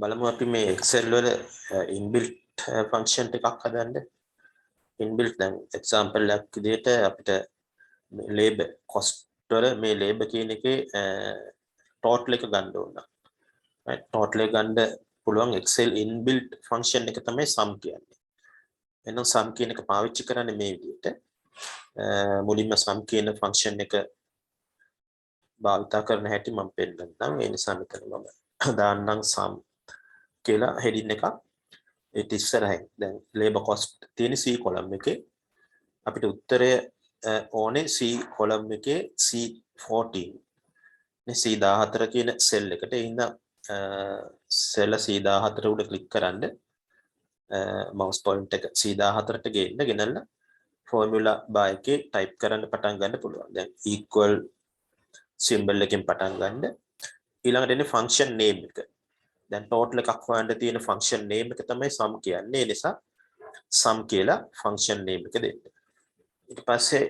බලමු අපි මේ Excel වල inbuilt function එකක් හදන්න. inbuilt දැන් example එකක් විදිහට අපිට labor cost වල මේ labor කියන එකේ total එක ගන්න ඕන. right total එක ගන්න පුළුවන් Excel inbuilt function එක තමයි sum කියන්නේ. එහෙනම් sum කියන එක පාවිච්චි කරන්නේ මේ විදිහට. මුලින්ම sum කියන function එක භාවිත කරන හැටි මම පෙන්නන්නම්. ඒ නිසා මෙතන මම දාන්නම් sum කියලා heading එකක්. ඒත් ඉස්සරහින් දැන් labor cost තියෙන C column එකේ අපිට උත්තරය ඕනේ C column එකේ C14 නේ C14 කියන cell එකට. ඒ හින්දා cell C14 උඩ ක්ලික් කරන්න mouse point එක C14ට ගෙනල්ලා formula bar එකේ type කරන්න පටන් ගන්න පුළුවන්. දැන් equal symbol එකෙන් පටන් ගන්න. ඊළඟට එන්නේ function name එක. දැන් total එකක් හොයන්න තියෙන function name එක තමයි sum කියන්නේ. ඒ නිසා sum කියලා function name එක දෙන්න. ඊට පස්සේ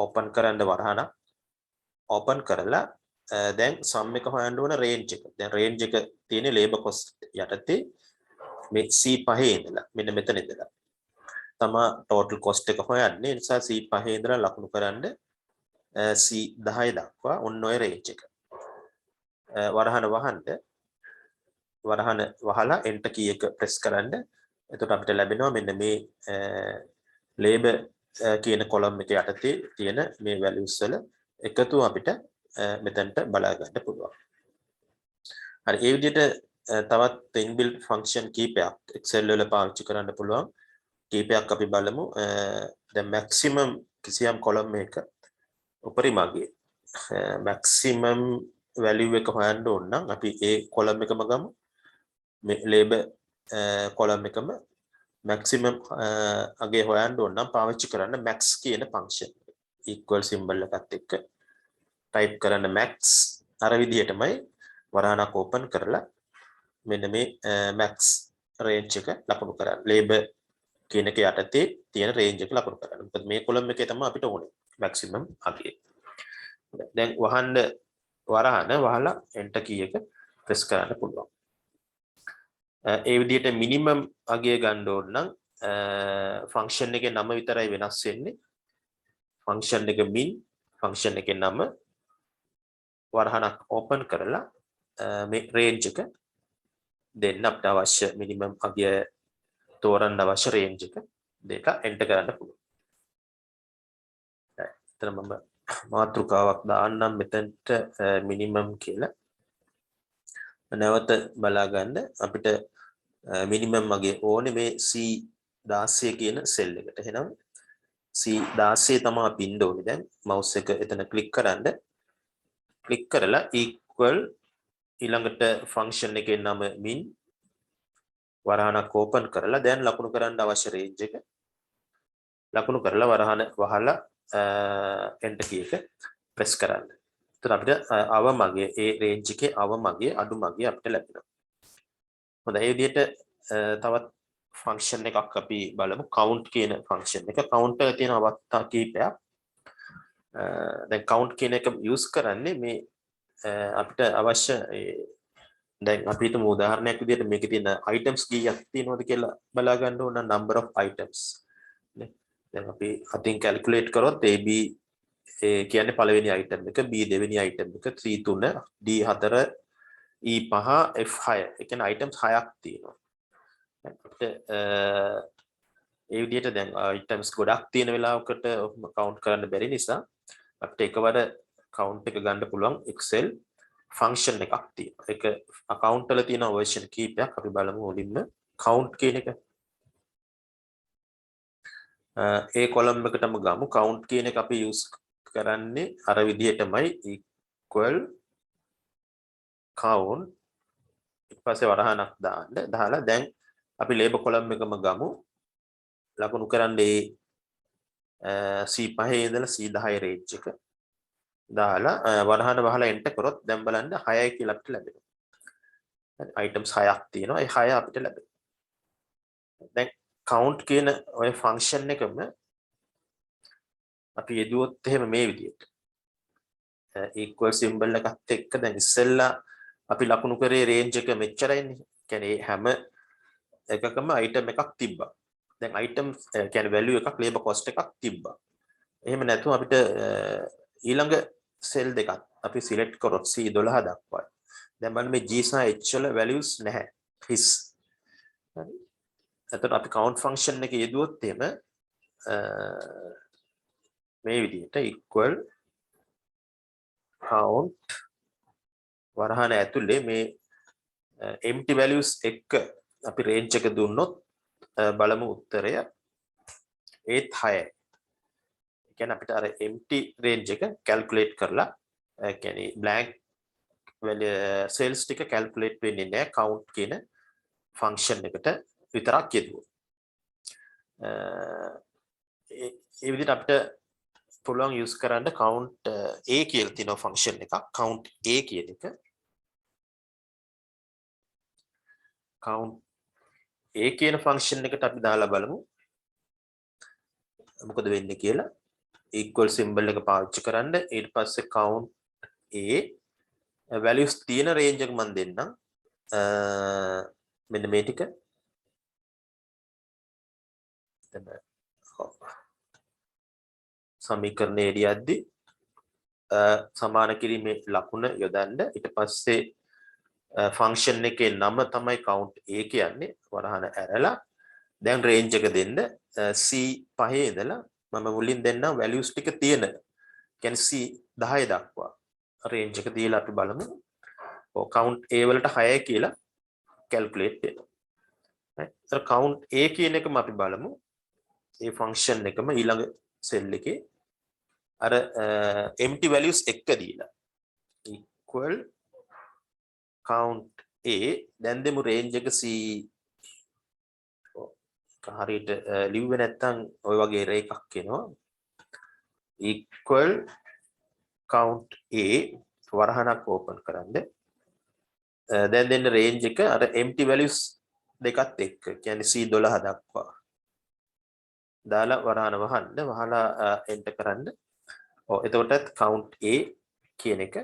open කරන්න වරහන open කරලා දැන් sum එක හොයන්න ඕන range එක. දැන් range එක තියෙන්නේ labor cost යටතේ මේ C5 ඉඳලා මෙන්න මෙතන ඉඳලා තමයි total cost එක හොයන්නේ. ඒ නිසා C5 ඉඳලා ලකුණු කරන්න C10 දක්වා ඔන්න ඔය range එක. වරහන වහලා enter key එක press කරන්න. එතකොට අපිට ලැබෙනවා මෙන්න මේ labor කියන column එක යටතේ තියෙන මේ values වල එකතු අපිට මෙතනට බලා ගන්න පුළුවන්. හරි ඒ විදිහට තවත් inbuilt function කීපයක් Excel වල පාවිච්චි කරන්න පුළුවන්. කීපයක් අපි බලමු. දැන් maximum කිසියම් column එක උපරිමගේ maximum value එක හොයන්න ඕන නම් අපි ඒ column එකම ගමු. මේ labor column එකම maximum අගේ හොයන්න ඕන නම් පාවිච්චි කරන්න max කියන function equal symbol එකත් එක්ක type කරන්න max. අර විදිහටමයි වරහනක් open කරලා මෙන්න මේ max range එක ලකුණු කරන්න. labor කියන එක යටතේ තියෙන range එක ලකුණු කරන්න. මොකද මේ column එකේ තමයි අපිට ඕනේ maximum අගේ. දැන් වරහන වහලා enter key එක press කරන්න පුළුවන්. ඒ විදිහට minimum අගය ගන්න ඕන නම් function එකේ නම විතරයි වෙනස් වෙන්නේ. function එක min function එකේ නම වරහනක් open කරලා මේ range එක දෙන්න අපිට අවශ්‍ය minimum අගය තෝරන්න අවශ්‍ය range එක දෙලා enter කරන්න පුළුවන්. එතන මම මාතෘකාවක් දාන්නම් මෙතනට minimum කියලා. නැවත බලා ගන්න අපිට minimum අගේ ඕනේ මේ C16 කියන cell එකට. එහෙනම් C16 තමයි අපි ඉන්න ඕනේ. දැන් mouse එක එතන click කරන්න. click කරලා equal ඊළඟට function එකේ නම min වරහනක් open කරලා දැන් ලකුණු කරන්න අවශ්‍ය range එක ලකුණු කරලා වරහන වහලා enter key එක press කරන්න. එතකොට අපිට අවමගේ ඒ range එකේ අවමගේ අඩුමගේ අපිට ලැබෙනවා. හොඳයි ඒ විදිහට තවත් function එකක් අපි බලමු count කියන function එක. count එකේ තියෙන අවස්ථා කීපයක්. දැන් count කියන එක use කරන්නේ මේ අපිට අවශ්‍ය දැන් අපි හිතමු උදාහරණයක් විදිහට මේකේ තියෙන items කීයක් තියෙනවද කියලා බලා ගන්න ඕන number of items නේ. දැන් අපි අතින් calculate කරොත් AB කියන්නේ පළවෙනි item එක, B දෙවෙනි item එක, C 3, D 4, E 5, F 6. ඒ කියන්නේ items 6ක් තියෙනවා. අපිට ඒ විදිහට දැන් items ගොඩක් තියෙන වෙලාවකට count කරන්න බැරි නිසා අපිට එකවර count එක ගන්න පුළුවන් Excel function එකක් තියෙනවා. ඒක account වල තියෙන version කීපයක් අපි බලමු. මුලින්ම count කියන එක. ඒ column එකටම ගමු. count කියන එක අපි use කරන්නේ අර විදිහටමයි equal count ඊට පස්සේ වරහනක් දාලා දැන් අපි labor column එකම ගමු. ලකුණු කරන්නේ C5 ඉඳලා C10 range එක දාලා වරහන වහලා enter කරොත් දැන් බලන්න 6යි කියලා අපිට ලැබෙනවා. items 6ක් තියෙනවා. ඒ 6 අපිට ලැබෙනවා. දැන් count කියන ඔය function එකම අපි යෙදුවොත් එහෙම මේ විදිහට equal symbol එකත් එක්ක දැන් ඉස්සෙල්ලා අපි ලකුණු කරේ රේන්ජ් එක මෙච්චරයිනේ. කියන්නේ හැම එකකම item එකක් තිබ්බා. දැන් item කියන්නේ value එකක් labor cost එකක් තිබ්බා. එහෙම නැතුව අපිට ඊළඟ cell දෙකක් අපි select කරොත් C12 දක්වා. දැන් බලන්න මේ G සහ H වල values නැහැ. his. හරි. එතකොට අපි count function එක යෙදුවොත් එහෙම මේ විදිහට equal count වරහන ඇතුලේ මේ empty values එක්ක අපි range එක දුන්නොත් බලමු උත්තරය ඒත් 6යි. කියන්නේ අපිට අර empty range එක calculate කරලා කියන්නේ blank cells ටික calculate වෙන්නේ නැහැ count කියන function එකට විතරක් යෙදුවොත්. ඒ විදිහට අපිට පුළුවන් use කරන්න count a කියලා තියෙන function එකක්. count a කියන එක count a කියන function එකට අපි දාලා බලමු මොකද වෙන්නේ කියලා. equal symbol එක පාවිච්චි කරන්න. ඊට පස්සේ count a values තියෙන range එක මම දෙන්නම්. මෙන්න මේ ටික සමීකරණයේ යද්දී සමාන කිරීමේ ලකුණ යොදන්න. ඊට පස්සේ ෆන්ක්ෂන් එකේ නම තමයි count a කියන්නේ. වරහන ඇරලා දැන් range එක දෙන්න C5 ඉඳලා මම මුලින් දෙන්නම් values ටික තියෙන. කියන්නේ C10 දක්වා range එක දීලා අපි බලමු. count a වලට 6 කියලා calculate වෙනවා. right. so count a කියන එකම අපි බලමු. ඒ function එකම ඊළඟ cell එකේ අර empty values එක දීලා equal count a දැන් දෙමු range එක C හරියට ලිව්වේ නැත්නම් ওই වගේ array එකක් එනවා. equal count a වරහනක් open කරන්න. දැන් දෙන්න range එක අර empty values දෙකත් එක්ක කියන්නේ C12 දක්වා දාලා වරහන වහන්න. වහලා enter කරන්න. එතකොටත් count a කියන එක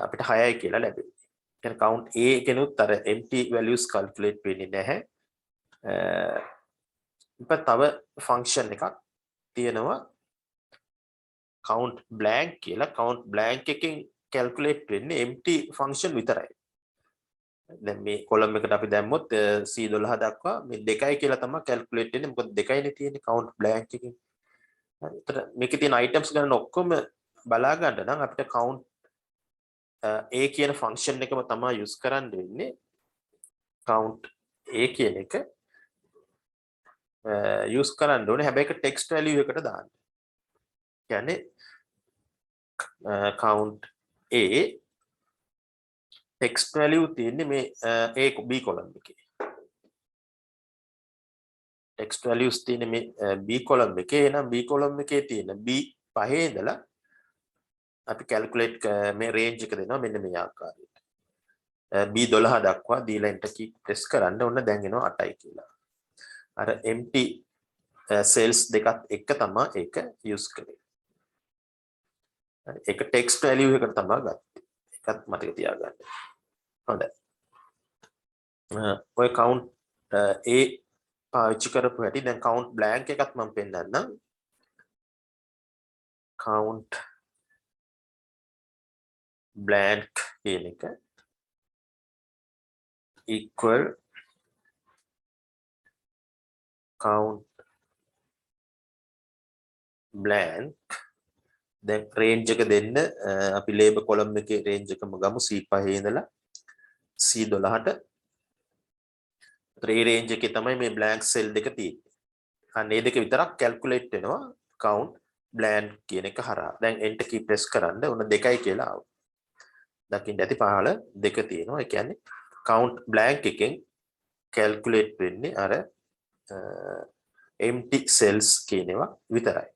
අපිට 6යි කියලා ලැබෙනවා. කියන්නේ count a කෙනුත් අර empty values calculate වෙන්නේ නැහැ. තව function එකක් තියෙනවා count blank කියලා. count blank එකෙන් calculate වෙන්නේ empty function විතරයි. දැන් මේ column එකට අපි දැම්මොත් C12 දක්වා මේ 2යි කියලා තමයි calculate වෙන්නේ. මොකද 2යිනේ තියෙන්නේ count blank එකකින්. ඒතර මේකේ තියෙන items ගන්න ඔක්කොම බලා ගන්න නම් අපිට count a කියන function එකම තමයි use කරන්න වෙන්නේ. count a කියන එක use කරන්න ඕනේ. හැබැයි ඒක text value එකට දාන්න. කියන්නේ count a text value තියෙන්නේ මේ a b column එකේ. text values තියෙන්නේ මේ b column එකේ. එහෙනම් b column එකේ තියෙන b5 ඉඳලා අපි calculate මේ range එක දෙනවා මෙන්න මේ ආකාරයට. b12 දක්වා දීලා enter key press කරන්න. ඕන දැන් එනවා 8යි කියලා. අර empty cells දෙකත් එක්ක තමයි ඒක use කරේ. ඒක text value එකට තමයි ගත්තේ. ඒකත් මතක තියාගන්න. හොඳයි. ඔය count a පාවිච්චි කරපු හැටි දැන් count blank එකත් මම පෙන්නන්නම්. count blank කියන එක equal count blank. දැන් range එක දෙන්න අපි label column එකේ range එකම ගමු C5 ඉඳලා C12ට. ඒ range එකේ තමයි මේ blank cell දෙක තියෙන්නේ. අන්න ඒ දෙක විතරක් calculate වෙනවා count blank කියන එක හරහා. දැන් enter key press කරන්න. උන 2යි කියලා ආවා. දකින්න ඇති පහළ 2 තියෙනවා. ඒ කියන්නේ count blank එකෙන් calculate වෙන්නේ අර empty cells කියනවා විතරයි.